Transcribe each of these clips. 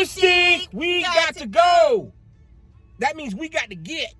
PCSing, we got to go. That means we got to get.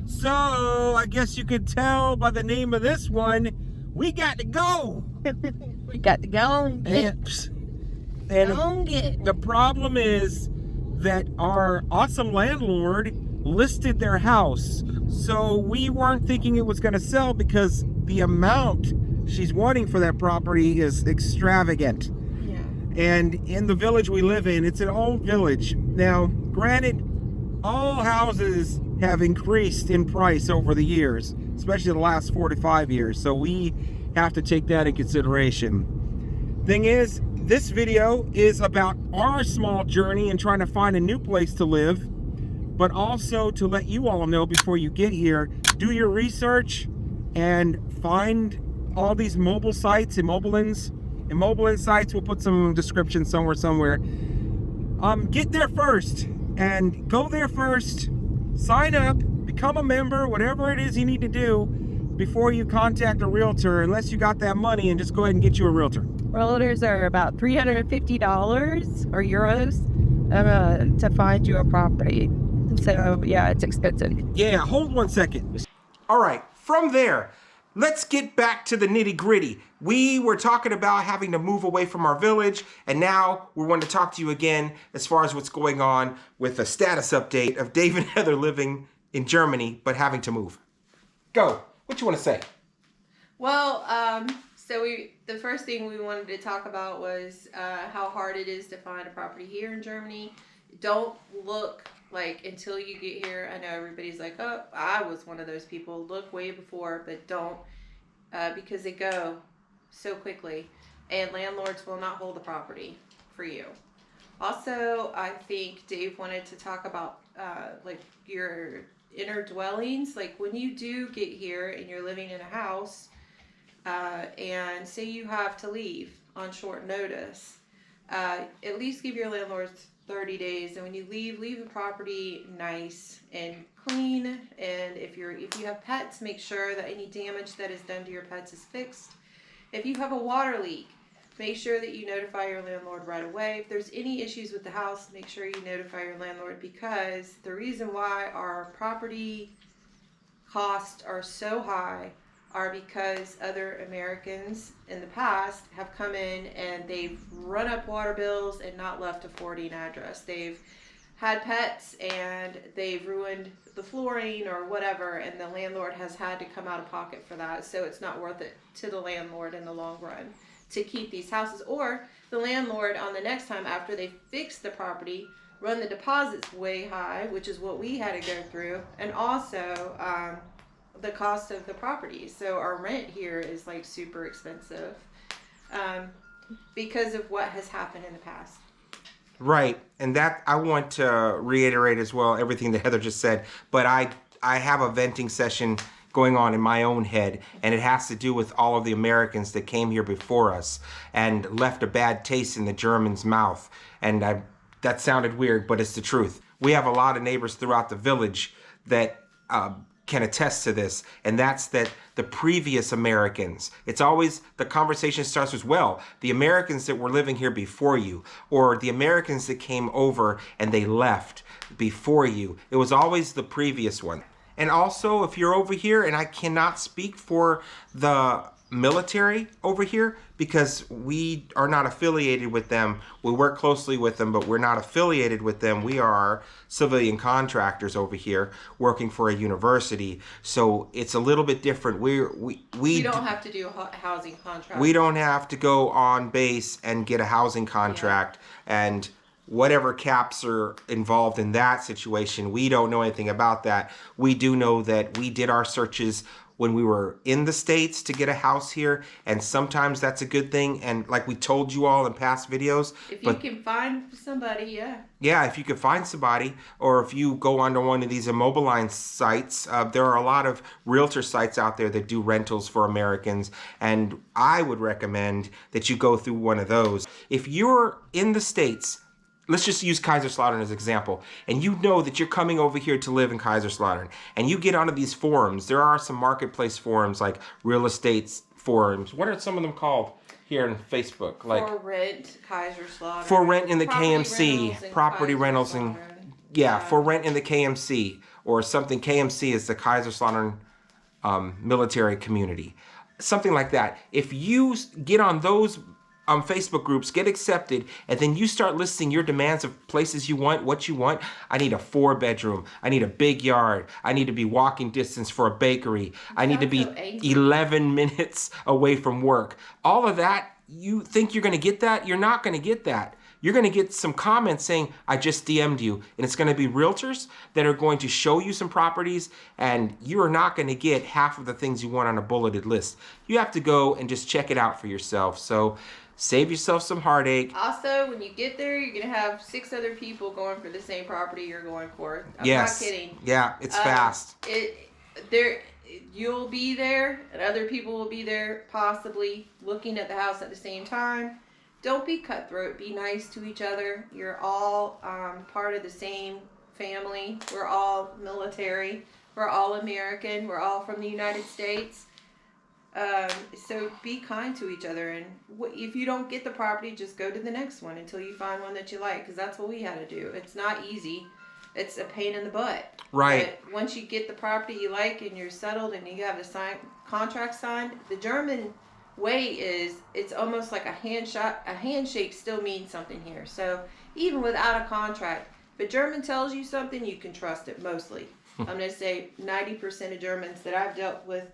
So, I guess you could tell by the name of this one, we got to go. We got to go. And the problem is that our awesome landlord listed their house. So we weren't thinking it was going to sell because the amount she's wanting for that property is extravagant. Yeah. And in the village we live in, it's an old village. Now, granted, all houses have increased in price over the years, especially the last 45 years. So we have to take that in consideration. Thing is, this video is about our small journey in trying to find a new place to live, but also to let you all know before you get here, do your research and find all these mobile sites, mobile sites. We'll put some description somewhere. Get there first and go there first. Sign up, become a member, whatever it is you need to do before you contact a realtor, unless you got that money, and just go ahead and get you a realtor. Realtors are about $350 or euros to find you a property. So, yeah, it's expensive. Yeah, hold one second. All right, from there, let's get back to the nitty-gritty. We were talking about having to move away from our village, and now we want to talk to you again as far as what's going on with a status update of Dave and Heather living in Germany, but having to move. Go. What you want to say? Well, so the first thing we wanted to talk about was how hard it is to find a property here in Germany. Don't look like until you get here. I know everybody's like, oh, I was one of those people. Look way before, but don't, because they go so quickly, and landlords will not hold the property for you. Also, I think Dave wanted to talk about like your inner dwellings. Like when you do get here and you're living in a house, and say you have to leave on short notice, at least give your landlords 30 days, and when you leave the property nice and clean. And if you have pets, make sure that any damage that is done to your pets is fixed. If you have a water leak, make sure that you notify your landlord right away. If there's any issues with the house, make sure you notify your landlord, because the reason why our property costs are so high are because other Americans in the past have come in and they've run up water bills and not left a forwarding address. They've had pets and they've ruined the flooring or whatever, and the landlord has had to come out of pocket for that. So it's not worth it to the landlord in the long run to keep these houses. Or the landlord, on the next time after they fix the property, run the deposits way high, which is what we had to go through, and also the cost of the property. So our rent here is like super expensive because of what has happened in the past. Right, and that I want to reiterate as well everything that Heather just said, but I have a venting session going on in my own head, and it has to do with all of the Americans that came here before us and left a bad taste in the Germans' mouth. And that sounded weird, but it's the truth. We have a lot of neighbors throughout the village that can attest to this, and that's that the previous Americans, it's always, the conversation starts as, well, the Americans that were living here before you, or the Americans that came over and they left before you. It was always the previous one. And also, if you're over here, and I cannot speak for the military over here because we are not affiliated with them. We work closely with them, but we're not affiliated with them. We are civilian contractors over here working for a university. So it's a little bit different. We don't have to do a housing contract. We don't have to go on base and get a housing contract, and whatever caps are involved in that situation, we don't know anything about that. We do know that we did our searches when we were in the States to get a house here, and sometimes that's a good thing. And like we told you all in past videos, if you can find somebody, yeah, if you could find somebody, or if you go onto one of these immobilized sites, there are a lot of realtor sites out there that do rentals for Americans, and I would recommend that you go through one of those. If you're in the States, let's just use Kaiserslautern as an example, and you know that you're coming over here to live in Kaiserslautern, and you get onto these forums. There are some marketplace forums like real estate forums. What are some of them called here on Facebook? Like for rent, Kaiserslautern. For rent in the Property KMC, rentals in property rentals, and Kaiserslautern. for rent in the KMC or something. KMC is the Kaiserslautern military community, something like that. If you get on those Facebook groups, get accepted, and then you start listing your demands of places you want, what you want. I need a 4-bedroom. I need a big yard. I need to be walking distance for a bakery. I need to be 11 minutes away from work. All of that, you think you're going to get that? You're not going to get that. You're going to get some comments saying, I just DM'd you. And it's going to be realtors that are going to show you some properties, and you are not going to get half of the things you want on a bulleted list. You have to go and just check it out for yourself. So save yourself some heartache. Also, when you get there, you're going to have 6 other people going for the same property you're going for. I'm Yes. not kidding. Yeah, it's fast. You'll be there, and other people will be there, possibly looking at the house at the same time. Don't be cutthroat. Be nice to each other. You're all part of the same family. We're all military. We're all American. We're all from the United States. So be kind to each other. And if you don't get the property, just go to the next one until you find one that you like. Because that's what we had to do. It's not easy. It's a pain in the butt. Right. But once you get the property you like and you're settled and you have the contract signed, the German way is it's almost like a handshake still means something here. So even without a contract, if a German tells you something, you can trust it mostly. I'm going to say 90% of Germans that I've dealt with,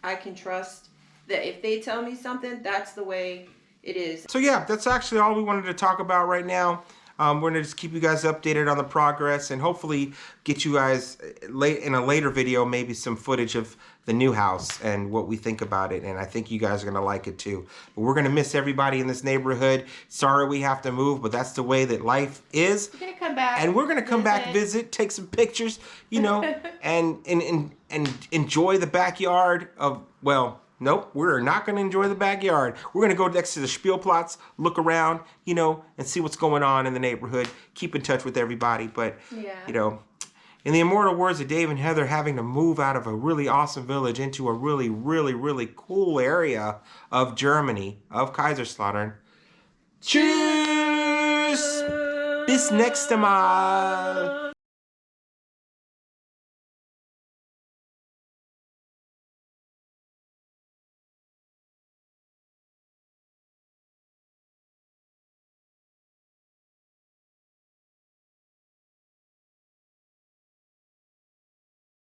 I can trust that if they tell me something, that's the way it is. So yeah, that's actually all we wanted to talk about right now. We're going to just keep you guys updated on the progress and hopefully get you guys in a later video maybe some footage of the new house and what we think about it. And I think you guys are going to like it too. But we're going to miss everybody in this neighborhood. Sorry we have to move, but that's the way that life is. We're going to come back. And we're going to come back, visit, take some pictures, you know, and enjoy the backyard of, well, nope, we're not going to enjoy the backyard. We're going to go next to the Spielplatz, look around, you know, and see what's going on in the neighborhood. Keep in touch with everybody. But, you know, in the immortal words of Dave and Heather, having to move out of a really awesome village into a really, really, really cool area of Germany, of Kaiserslautern. Tschüss! Bis nächste Mal!